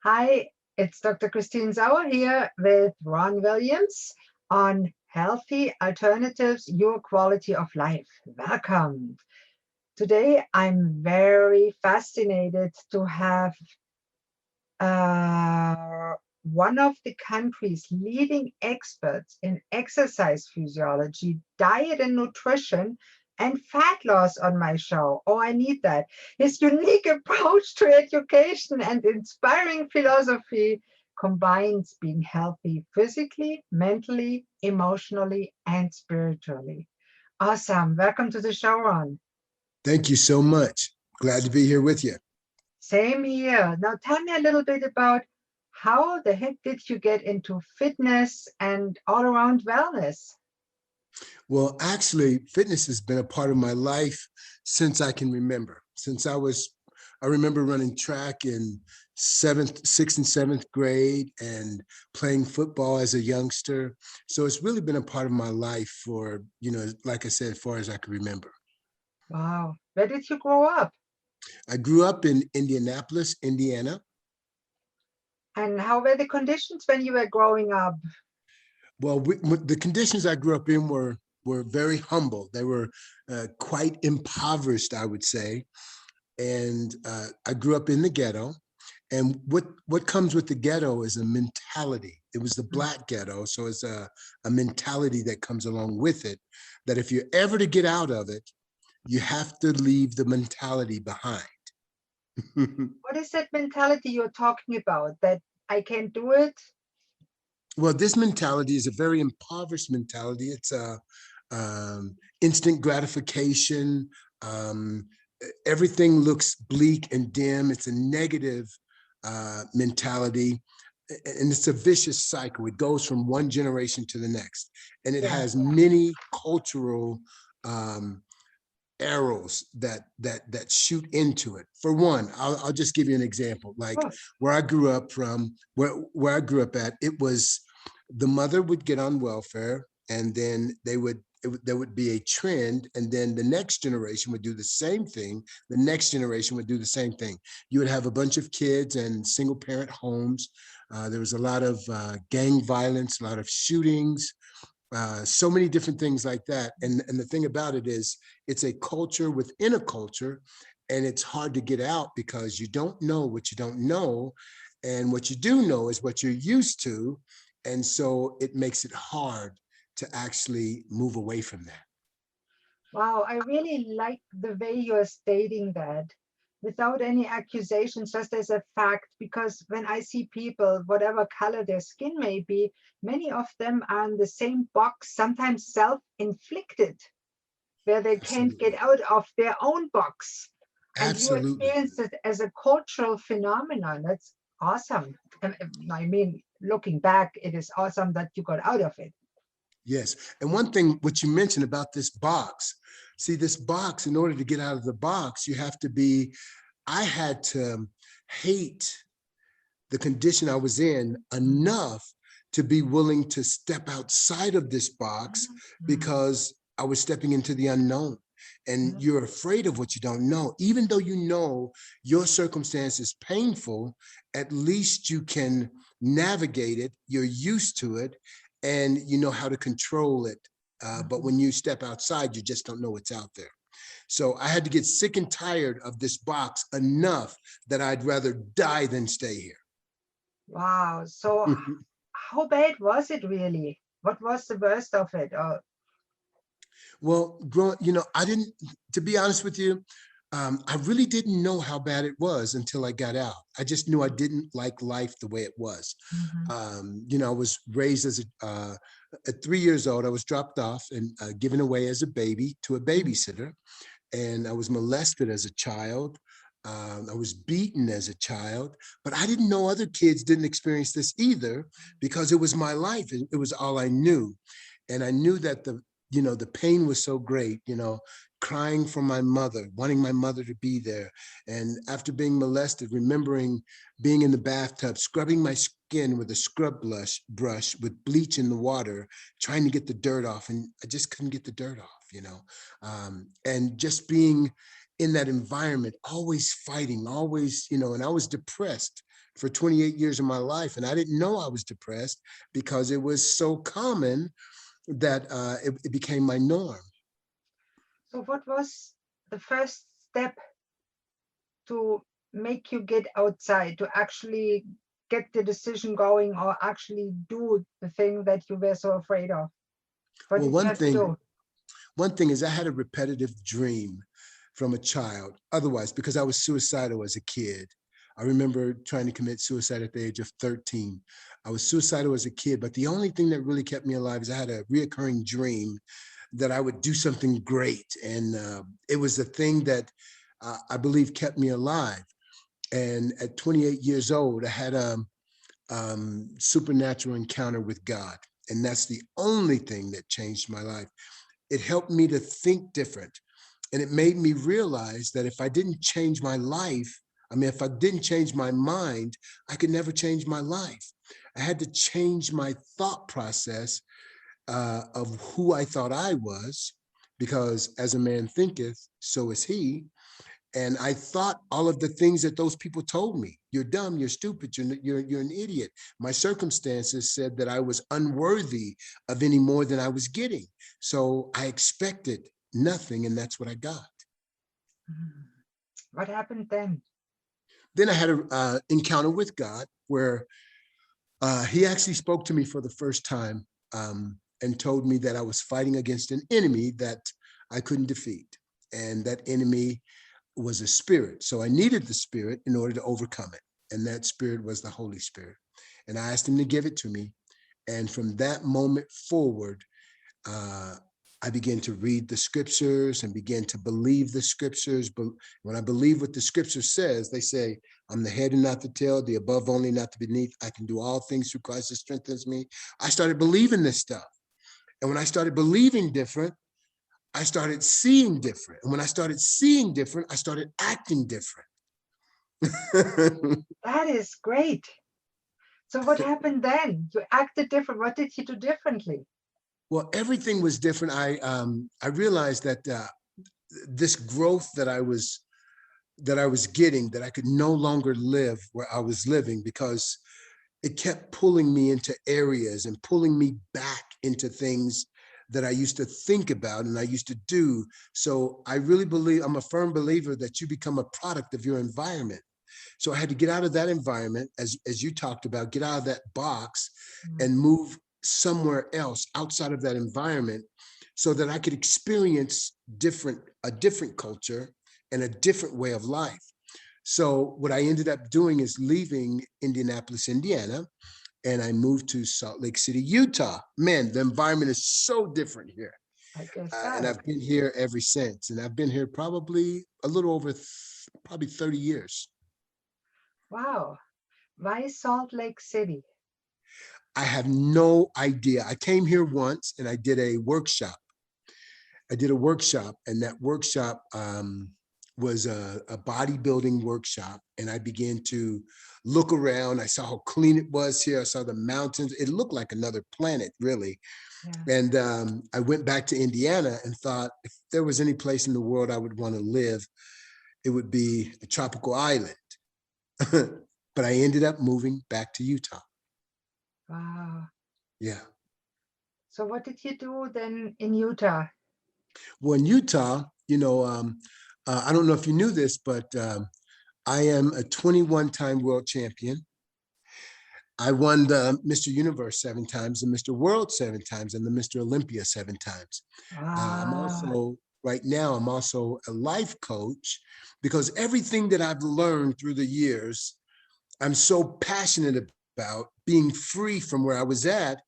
Hi, it's Dr. Christine Sauer here with Ron Williams on Healthy Alternatives, Your Quality of Life. Welcome. Today, I'm very fascinated to have one of the country's leading experts in exercise physiology, diet and nutrition, and fat loss on my show. Oh, I need that. His unique approach to education and inspiring philosophy combines being healthy physically, mentally, emotionally, and spiritually. Awesome. Welcome to the show, Ron. Thank you so much. Glad to be here with you. Same here. Now tell me a little bit about how the heck did you get into fitness and all around wellness? Well, actually, fitness has been a part of my life since I can remember. I remember running track in sixth and seventh grade and playing football as a youngster. So it's really been a part of my life for, like I said, as far as I can remember. Wow. Where did you grow up? I grew up in Indianapolis, Indiana. And how were the conditions when you were growing up? Well, the conditions I grew up in were very humble. They were quite impoverished, I would say. And I grew up in the ghetto. And what comes with the ghetto is a mentality. It was the Black ghetto, so it's a mentality that comes along with it, that if you're ever to get out of it, you have to leave the mentality behind. What is that mentality you're talking about? That I can't do it? Well, this mentality is a very impoverished mentality. It's a instant gratification. Um, Everything looks bleak and dim. It's a negative mentality, and it's a vicious cycle. It goes from one generation to the next, and it Yeah. has many cultural um, arrows that shoot into it. For one, I'll just give you an example. Like Oh, where I grew up from, where I grew up at, it was the mother would get on welfare, and then there would be a trend, and then the next generation would do the same thing. The next generation would do the same thing. You would have a bunch of kids and single parent homes. There was a lot of gang violence, a lot of shootings, so many different things like that. And the thing about it is, it's a culture within a culture, and it's hard to get out because you don't know what you don't know. And what you do know is what you're used to. And so it makes it hard to actually move away from that. wow. I really like the way you're stating that without any accusations, just as a fact, because when I see people, whatever color their skin may be, many of them are in the same box, sometimes self-inflicted, where they can't get Absolutely. out of their own box. And you Absolutely. experience it as a cultural phenomenon. That's awesome. I mean, looking back, it is awesome that you got out of it. Yes. And one thing, what you mentioned about this box, see, this box, in order to get out of the box, you have to be, I had to hate the condition I was in enough to be willing to step outside of this box, Mhm. because I was stepping into the unknown. And Mhm. you're afraid of what you don't know. Even though you know your circumstance is painful, at least you can navigate it. You're used to it, and you know how to control it. But Mhm. when you step outside, you just don't know what's out there. So I had to get sick and tired of this box enough that I'd rather die than stay here. Wow. So how bad was it really? What was the worst of it? Well, I didn't, to be honest with you, I really didn't know how bad it was until I got out. I just knew I didn't like life the way it was. Mhm. I was raised as at 3 years old, I was dropped off and given away as a baby to a babysitter. And I was molested as a child. I was beaten as a child, but I didn't know other kids didn't experience this either, because it was my life. It was all I knew. And I knew that the pain was so great, crying for my mother, wanting my mother to be there. And after being molested, remembering being in the bathtub, scrubbing my skin with a scrub brush with bleach in the water, trying to get the dirt off. And I just couldn't get the dirt off, and just being in that environment, always fighting, always, and I was depressed for 28 years of my life. And I didn't know I was depressed because it was so common that it became my norm. So what was the first step to make you get outside, to actually get the decision going or actually do the thing that you were so afraid of? What Well, did you have to do? one thing is I had a repetitive dream from a child. Otherwise, because I was suicidal as a kid. I remember trying to commit suicide at the age of 13. I was suicidal as a kid, but the only thing that really kept me alive is I had a reoccurring dream that I would do something great. And it was the thing that I believe kept me alive. And at 28 years old, I had a supernatural encounter with God. And that's the only thing that changed my life. It helped me to think different. And it made me realize that if I didn't change my life, if I didn't change my mind, I could never change my life. I had to change my thought process of who I thought I was, because as a man thinketh, so is he. And I thought all of the things that those people told me. You're dumb, you're stupid, you're an idiot. My circumstances said that I was unworthy of any more than I was getting. So I expected nothing, and that's what I got. What happened then? Then I had an encounter with God where he actually spoke to me for the first time and told me that I was fighting against an enemy that I couldn't defeat. And that enemy was a spirit. So I needed the spirit in order to overcome it. And that spirit was the Holy Spirit. And I asked him to give it to me. And from that moment forward, I began to read the scriptures and began to believe the scriptures. But when I believe what the scripture says, they say, I'm the head and not the tail, the above only, not the beneath. I can do all things through Christ that strengthens me. I started believing this stuff. And when I started believing different, I started seeing different. And when I started seeing different, I started acting different. That is great. So what happened then? You acted different. What did you do differently? Well, everything was different. I realized that this growth that I was getting, that I could no longer live where I was living, because it kept pulling me into areas and pulling me back into things that I used to think about and I used to do. So I really believe, I'm a firm believer that you become a product of your environment. So I had to get out of that environment, as you talked about, get out of that box and move somewhere else outside of that environment so that I could experience a different culture and a different way of life. So what I ended up doing is leaving Indianapolis, Indiana, and I moved to Salt Lake City, Utah. Man, the environment is so different here. I guess And so. I've been here ever since. And I've been here probably a little over probably 30 years. Wow. Why Salt Lake City? I have no idea. I came here once and I did a workshop. And that workshop was a bodybuilding workshop. And I began to look around. I saw how clean it was here. I saw the mountains. It looked like another planet, really. Yeah. And I went back to Indiana and thought, if there was any place in the world I would want to live, it would be a tropical island. But I ended up moving back to Utah. Wow. Yeah. So what did you do then in Utah? Well, in Utah, I don't know if you knew this, but I am a 21-time world champion. I won the Mr. Universe 7 times, the Mr. World 7 times, and the Mr. Olympia 7 times. Ah, Right now, I'm also a life coach, because everything that I've learned through the years, I'm so passionate about being free from where I was at.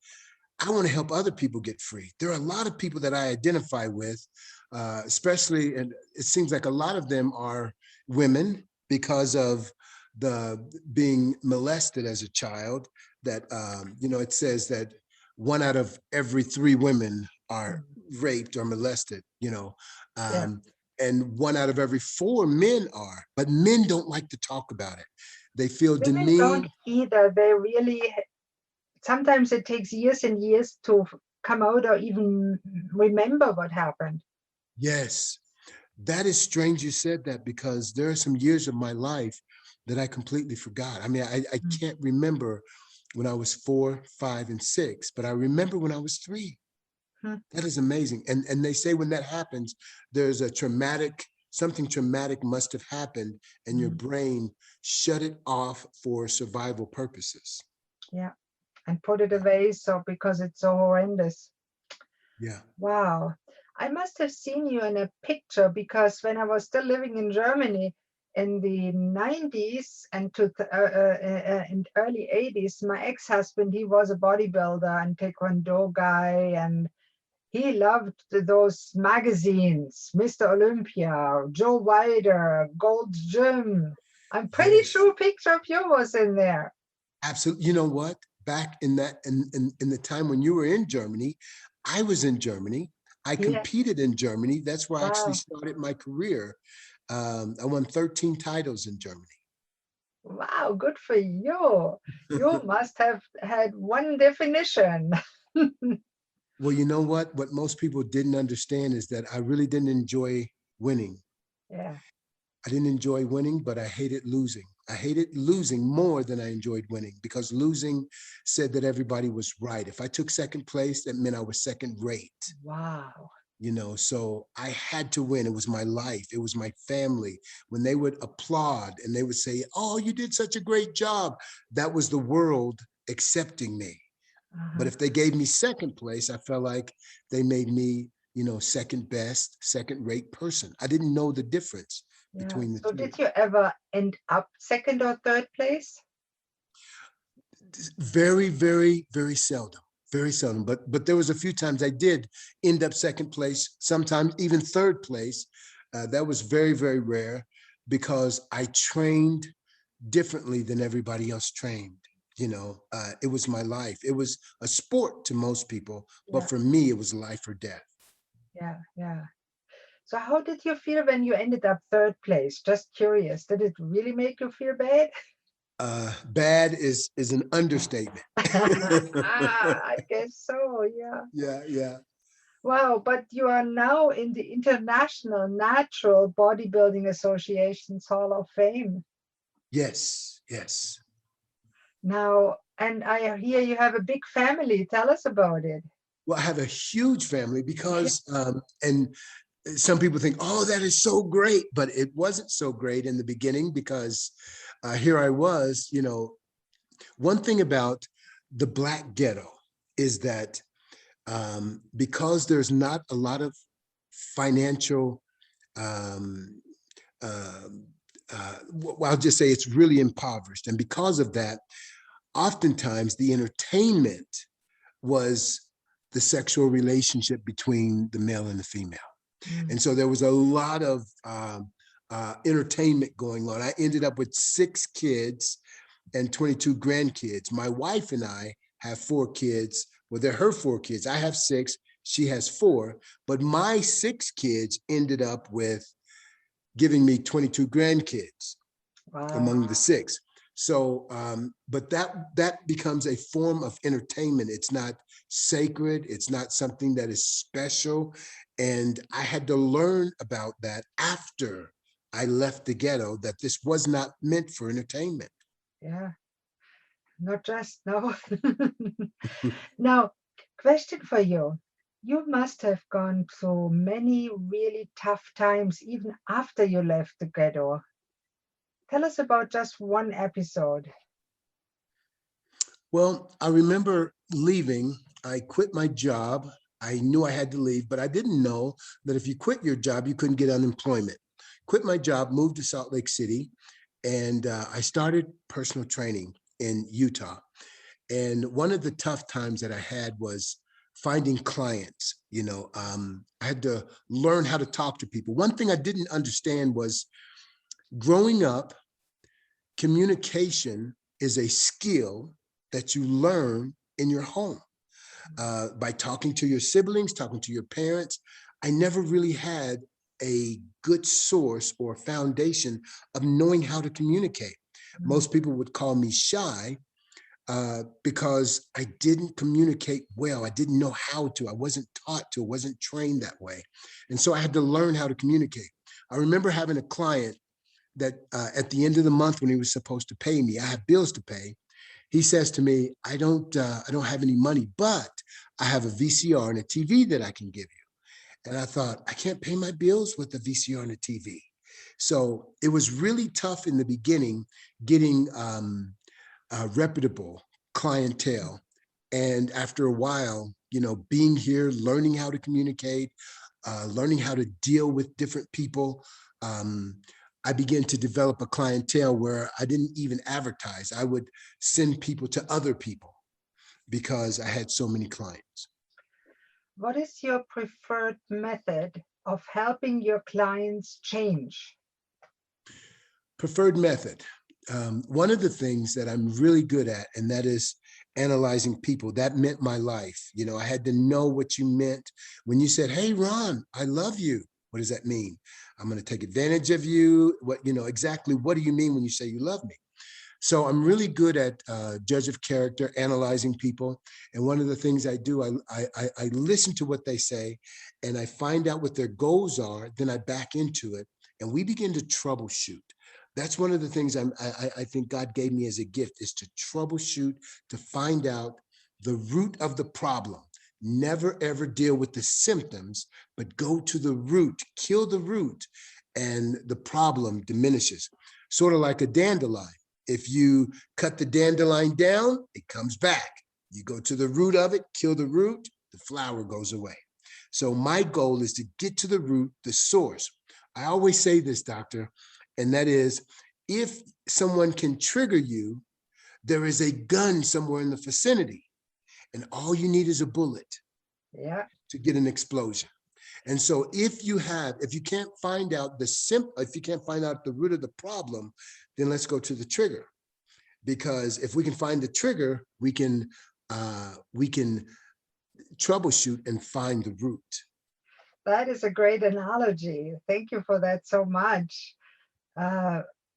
I want to help other people get free. There are a lot of people that I identify with, especially, and it seems like a lot of them are women, because of the being molested as a child. That it says that 1 out of every 3 women are raped or molested. yeah. And 1 out of every 4 men are, but men don't like to talk about it. They feel Women don't demeaned. either. They really, sometimes it takes years and years to come out or even remember what happened. Yes. That is strange you said that, because there are some years of my life that I completely forgot. I mean, I Mm. can't remember when I was 4, 5, and 6, but I remember when I was 3. Hmm. That is amazing. And they say when that happens, there's a something traumatic must have happened, and your Mm. brain shut it off for survival purposes. Yeah, and put it away so because it's so horrendous. Yeah. Wow. I must have seen you in a picture because when I was still living in Germany in the 90s and in early 80s, my ex-husband, he was a bodybuilder and taekwondo guy, and he loved those magazines, Mr. Olympia, Joe Wilder, Gold's Gym. I'm pretty Yes. sure a picture of you was in there. Absolutely. You know what? Back in that in the time when you were in Germany, I was in Germany. I Yeah. competed in Germany. That's where I actually Wow. started my career. I won 13 titles in Germany. Wow, good for you. You must have had one definition. Well, you know what? What most people didn't understand is that I really didn't enjoy winning. Yeah. I didn't enjoy winning, but I hated losing. I hated losing more than I enjoyed winning, because losing said that everybody was right. If I took second place, that meant I was second rate. Wow. So I had to win. It was my life, it was my family. When they would applaud and they would say, "Oh, you did such a great job," that was the world accepting me. But Uh-huh. if they gave me second place, I felt like they made me, second best, second rate person. I didn't know the difference Yeah. between the So two. did you ever end up second or third place? Very, very, very seldom. Very seldom. But there was a few times I did end up second place, sometimes even third place. That was very, very rare, because I trained differently than everybody else trained. It was my life. It was a sport to most people, Yeah. but for me, it was life or death. Yeah. Yeah. So how did you feel when you ended up third place? Just curious. Did it really make you feel bad? Bad is an understatement. I guess so. Yeah. Yeah, yeah. Wow, but you are now in the International Natural Bodybuilding Association's Hall of Fame Yes, yes. now. And I hear you have a big family. Tell us about it. Well, I have a huge family, because, and some people think, "Oh, that is so great," but it wasn't so great in the beginning, because here I was. One thing about the Black ghetto is that, because there's not a lot of financial, um, uh, well, I'll just say it's really impoverished. And because of that, oftentimes the entertainment was the sexual relationship between the male and the female. Mm. And so there was a lot of entertainment going on. I ended up with 6 kids and 22 grandkids. My wife and I have 4 kids. Well, they're her 4 kids. I have 6. She has 4. But my 6 kids ended up with giving me 22 grandkids Wow. among the 6. So, but that becomes a form of entertainment. It's not sacred. It's not something that is special. And I had to learn about that after I left the ghetto, that this was not meant for entertainment. Yeah, not just no. Now, question for you. You must have gone through many really tough times even after you left the ghetto. Tell us about just one episode. Well, I remember leaving. I quit my job. I knew I had to leave, but I didn't know that if you quit your job, you couldn't get unemployment. Quit my job, moved to Salt Lake City, and I started personal training in Utah. And one of the tough times that I had was finding clients. I had to learn how to talk to people. One thing I didn't understand was, growing up, communication is a skill that you learn in your home, by talking to your siblings, talking to your parents. I never really had a good source or foundation of knowing how to communicate. Mm. Most people would call me shy, because I didn't communicate well. I didn't know how to. I wasn't taught to. I wasn't trained that way. And so I had to learn how to communicate. I remember having a client that at the end of the month when he was supposed to pay me, I have bills to pay. He says to me, I don't have any money, but I have a VCR and a TV that I can give you. And I thought, I can't pay my bills with a VCR and a TV. So it was really tough in the beginning getting reputable clientele. And after a while, being here, learning how to communicate, learning how to deal with different people, I began to develop a clientele where I didn't even advertise. I would send people to other people because I had so many clients. What is your preferred method of helping your clients change? Preferred method. One of the things that I'm really good at, and that is analyzing people. That meant my life. I had to know what you meant when you said, hey, Ron, I love you. What does that mean? I'm going to take advantage of you. Exactly what do you mean when you say you love me? So I'm really good at judge of character, analyzing people. And one of the things I do, I listen to what they say and I find out what their goals are. Then I back into it and we begin to troubleshoot. That's one of the things I think God gave me as a gift, is to troubleshoot, to find out the root of the problem. Never, ever deal with the symptoms, but go to the root, kill the root, and the problem diminishes. Sort of like a dandelion. If you cut the dandelion down, it comes back. You go to the root of it, kill the root, the flower goes away. So my goal is to get to the root, the source. I always say this, doctor, and that is, if someone can trigger you, there is a gun somewhere in the vicinity, and all you need is a bullet to get an explosion. And so if you can't find out if you can't find out the root of the problem, then let's go to the trigger. Because if we can find the trigger, we can troubleshoot and find the root. That is a great analogy. Thank you for that so much.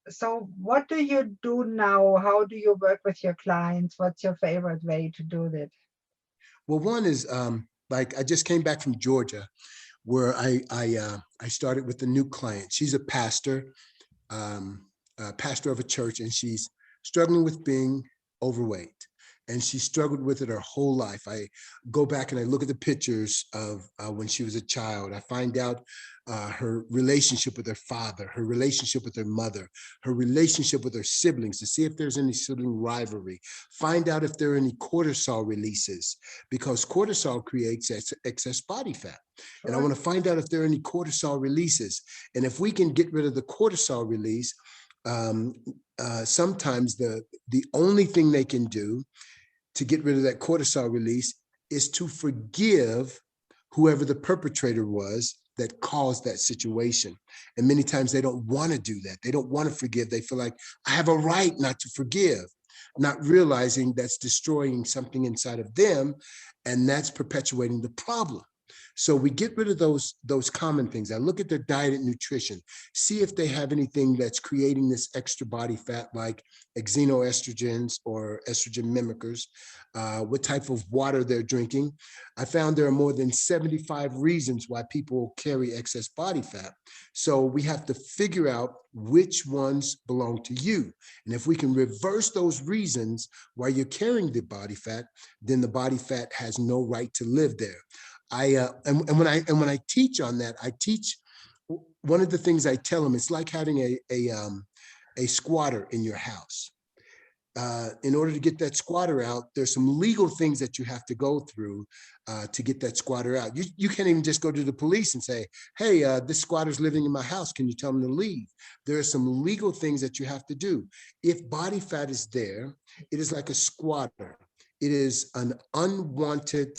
So what do you do now? How do you work with your clients? What's your favorite way to do that? Well, one is like I just came back from Georgia, where I started with a new client. She's a pastor of a church, and she's struggling with being overweight. And she struggled with it her whole life. I go back and I look at the pictures of when she was a child. I find out her relationship with her father, her relationship with her mother, her relationship with her siblings, to see if there's any sibling rivalry. Find out if there are any cortisol releases, because cortisol creates excess body fat. And I want to find out if there are any cortisol releases. And if we can get rid of the cortisol release, sometimes the only thing they can do to get rid of that cortisol release is to forgive whoever the perpetrator was that caused that situation. And many times they don't want to do that. They don't want to forgive. They feel like, I have a right not to forgive, not realizing that's destroying something inside of them, and that's perpetuating the problem. So we get rid of those common things. I look at their diet and nutrition, see if they have anything that's creating this extra body fat, like xenoestrogens or estrogen mimickers, what type of water they're drinking. I found there are more than 75 reasons why people carry excess body fat. So we have to figure out which ones belong to you. And if we can reverse those reasons why you're carrying the body fat, then the body fat has no right to live there. And when I teach on that, I teach, one of the things I tell them, it's like having a squatter in your house. In order to get that squatter out, there's some legal things that you have to go through to get that squatter out. You can't even just go to the police and say, hey, this squatter's living in my house. Can you tell them to leave? There are some legal things that you have to do. If body fat is there, it is like a squatter. It is an unwanted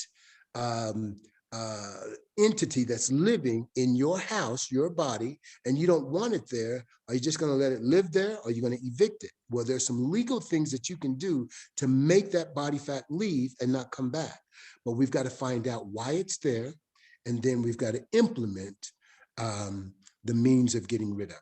entity that's living in your house, your body, and you don't want it there. Are you just going to let it live there, or are you going to evict it? Well, there's some legal things that you can do to make that body fat leave and not come back. But we've got to find out why it's there, and then we've got to implement the means of getting rid of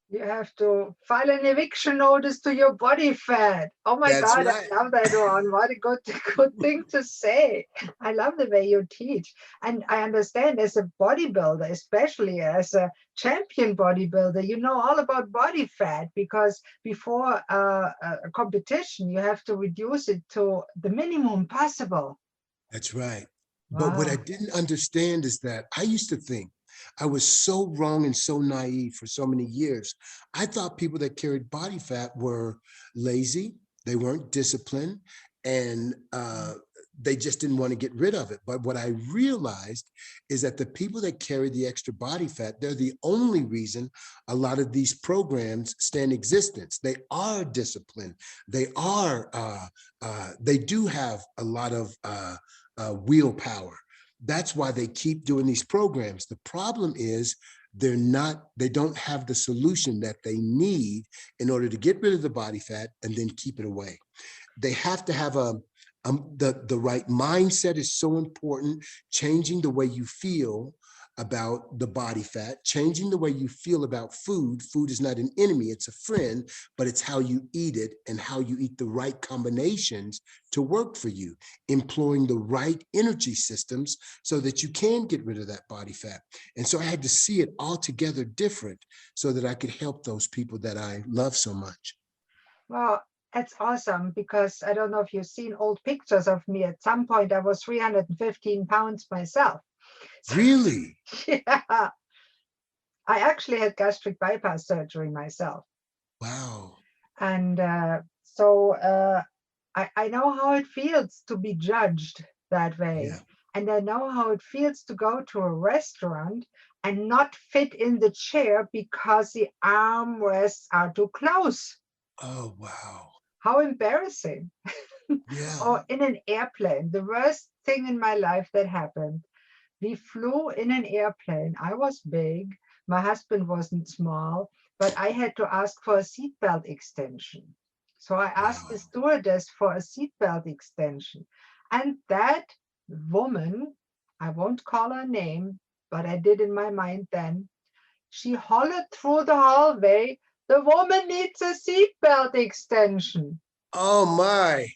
it. You have to file an eviction notice to your body fat. Oh my That's God, I right. love that one. What a good thing to say. I love the way you teach. And I understand as a bodybuilder, especially as a champion bodybuilder, you know all about body fat because before a competition, you have to reduce it to the minimum possible. That's right. But what I Wow. didn't understand is that I used to think I was so wrong and so naive for so many years. I thought people that carried body fat were lazy, they weren't disciplined, and they just didn't want to get rid of it. But what I realized is that the people that carry the extra body fat, they're the only reason a lot of these programs stay in existence. They are disciplined. They do have a lot of willpower. That's why they keep doing these programs. The problem is they don't have the solution that they need in order to get rid of the body fat and then keep it away. They have to have the right mindset is so important. Changing the way you feel about the body fat, changing the way you feel about food. Food is not an enemy, it's a friend, but it's how you eat it and how you eat the right combinations to work for you, employing the right energy systems so that you can get rid of that body fat. And so I had to see it altogether different so that I could help those people that I love so much. Well, that's awesome because I don't know if you've seen old pictures of me. At some point, I was 315 pounds myself. So, Really? yeah, I actually had gastric bypass surgery myself. Wow. And so I know how it feels to be judged that way. Yeah. And I know how it feels to go to a restaurant and not fit in the chair because the armrests are too close. Oh, wow. How embarrassing. Yeah. Or in an airplane, the worst thing in my life that happened. We flew in an airplane. I was big, my husband wasn't small, but I had to ask for a seatbelt extension. So I asked the Wow. stewardess for a seatbelt extension. And that woman, I won't call her name, but I did in my mind then, she hollered through the hallway, the woman needs a seatbelt extension. Oh, my.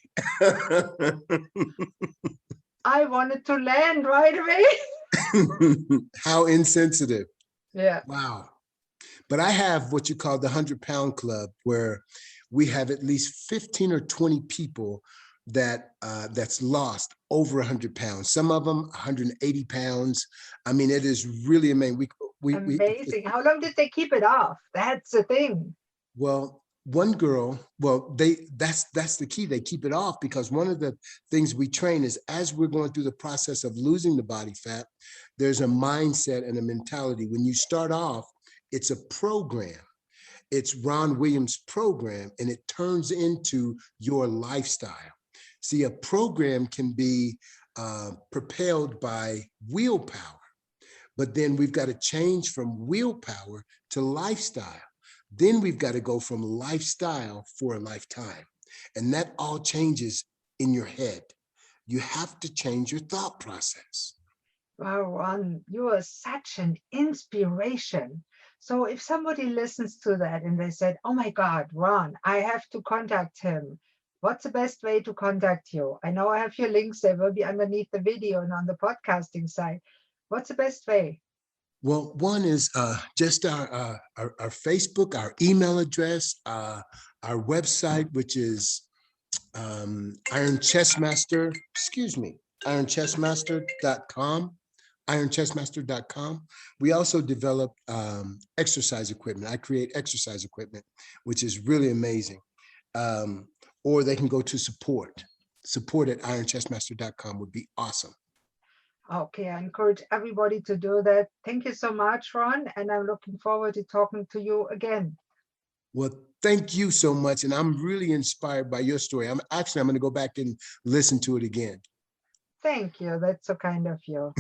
I wanted to land right away. How insensitive. Yeah. Wow. But I have what you call the 100-pound club, where we have at least 15 or 20 people that's lost over 100 pounds. Some of them 180 pounds. I mean, it is really amazing. Amazing. How long did they keep it off? That's the thing. Well, one girl, well, that's the key. They keep it off because one of the things we train is as we're going through the process of losing the body fat, there's a mindset and a mentality. When you start off, it's a program. It's Ron Williams' program, and it turns into your lifestyle. See, a program can be propelled by willpower, but then we've got to change from willpower to lifestyle. Then we've got to go from lifestyle for a lifetime. And that all changes in your head. You have to change your thought process. Wow, Ron, you are such an inspiration. So if somebody listens to that and they said, oh my God, Ron, I have to contact him. What's the best way to contact you? I know I have your links. They will be underneath the video and on the podcasting side. What's the best way? Well, one is just our Facebook, our email address, our website, which is Iron Chessmaster, excuse me, ironchessmaster.com, ironchessmaster.com. We also developed exercise equipment. I create exercise equipment, which is really amazing. Or they can go to support at ironchessmaster.com would be awesome. Okay, I encourage everybody to do that. Thank you so much, Ron, and I'm looking forward to talking to you again. Well, thank you so much. And I'm really inspired by your story. I'm going to go back and listen to it again. Thank you. That's so kind of you.